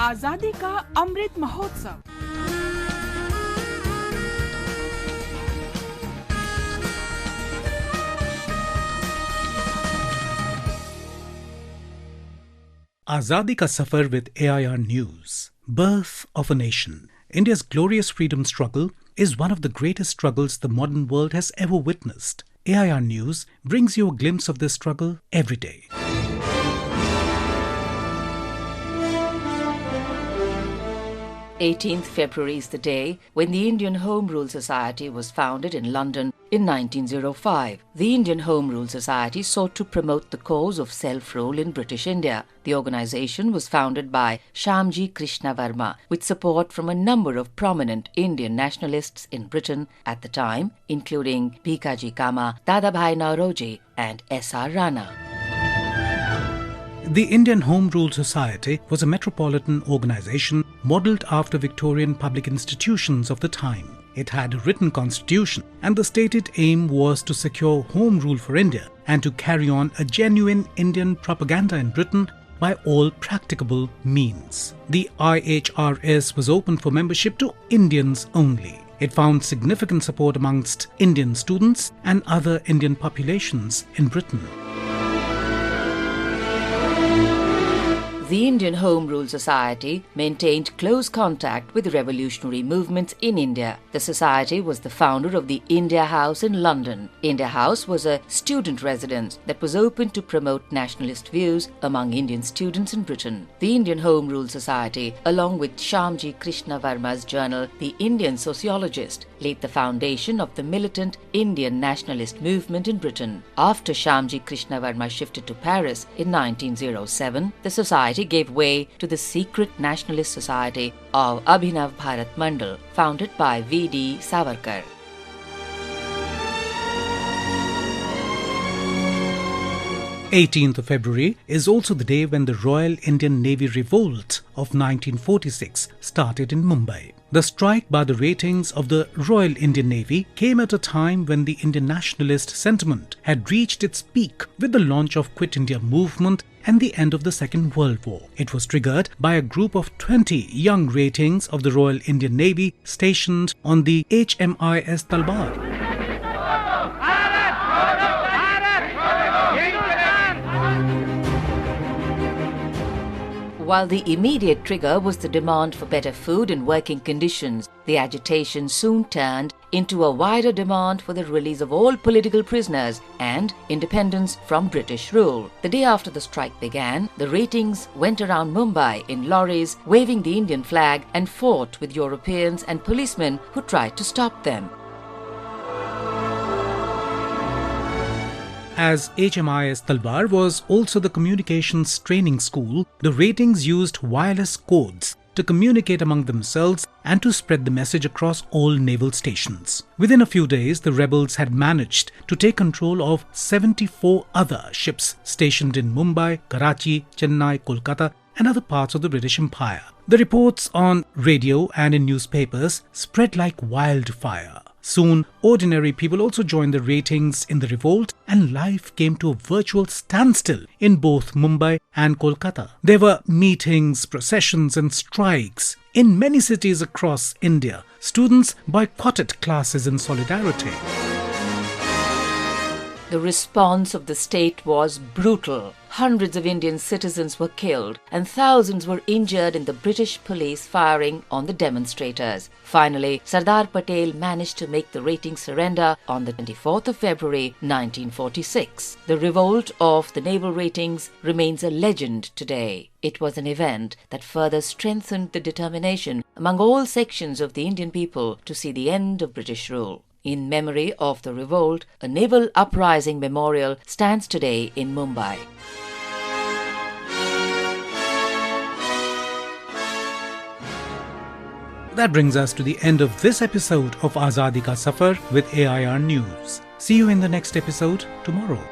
आजादी का Amrit Mahotsav. Azadi ka Safar with AIR News. Birth of a Nation. India's glorious freedom struggle is one of the greatest struggles the modern world has ever witnessed. AIR News brings you a glimpse of this struggle every day. 18th February is the day when the Indian Home Rule Society was founded in London in 1905. The Indian Home Rule Society sought to promote the cause of self-rule in British India. The organisation was founded by Shyamji Krishna Varma with support from a number of prominent Indian nationalists in Britain at the time, including Bhikaji Cama, Dadabhai Naoroji and S.R. Rana. The Indian Home Rule Society was a metropolitan organisation modelled after Victorian public institutions of the time. It had a written constitution, and the stated aim was to secure home rule for India and to carry on a genuine Indian propaganda in Britain by all practicable means. The IHRS was open for membership to Indians only. It found significant support amongst Indian students and other Indian populations in Britain. The Indian Home Rule Society maintained close contact with revolutionary movements in India. The society was the founder of the India House in London. India House was a student residence that was open to promote nationalist views among Indian students in Britain. The Indian Home Rule Society, along with Shyamji Krishna Varma's journal, The Indian Sociologist, laid the foundation of the militant Indian nationalist movement in Britain. After Shyamji Krishna Varma shifted to Paris in 1907, the society gave way to the secret nationalist society of Abhinav Bharat Mandal, founded by V.D. Savarkar. "18th of February is also the day when the Royal Indian Navy revolt of 1946 started in Mumbai. The strike by the ratings of the Royal Indian Navy came at a time when the Indian nationalist sentiment had reached its peak with the launch of Quit India movement and the end of the Second World War. It was triggered by a group of 20 young ratings of the Royal Indian Navy stationed on the HMIS Talwar. While the immediate trigger was the demand for better food and working conditions, the agitation soon turned into a wider demand for the release of all political prisoners and independence from British rule. The day after the strike began, the ratings went around Mumbai in lorries, waving the Indian flag, and fought with Europeans and policemen who tried to stop them. As HMIS Talwar was also the communications training school, the ratings used wireless codes to communicate among themselves and to spread the message across all naval stations. Within a few days, the rebels had managed to take control of 74 other ships stationed in Mumbai, Karachi, Chennai, Kolkata, and other parts of the British Empire. The reports on radio and in newspapers spread like wildfire. Soon, ordinary people also joined the ratings in the revolt, and life came to a virtual standstill in both Mumbai and Kolkata. There were meetings, processions and strikes. In many cities across India, students boycotted classes in solidarity. The response of the state was brutal. Hundreds of Indian citizens were killed and thousands were injured in the British police firing on the demonstrators. Finally, Sardar Patel managed to make the ratings surrender on the 24th of February 1946. The revolt of the naval ratings remains a legend today. It was an event that further strengthened the determination among all sections of the Indian people to see the end of British rule. In memory of the revolt, a naval uprising memorial stands today in Mumbai. That brings us to the end of this episode of Azadi Ka Safar with AIR News. See you in the next episode tomorrow.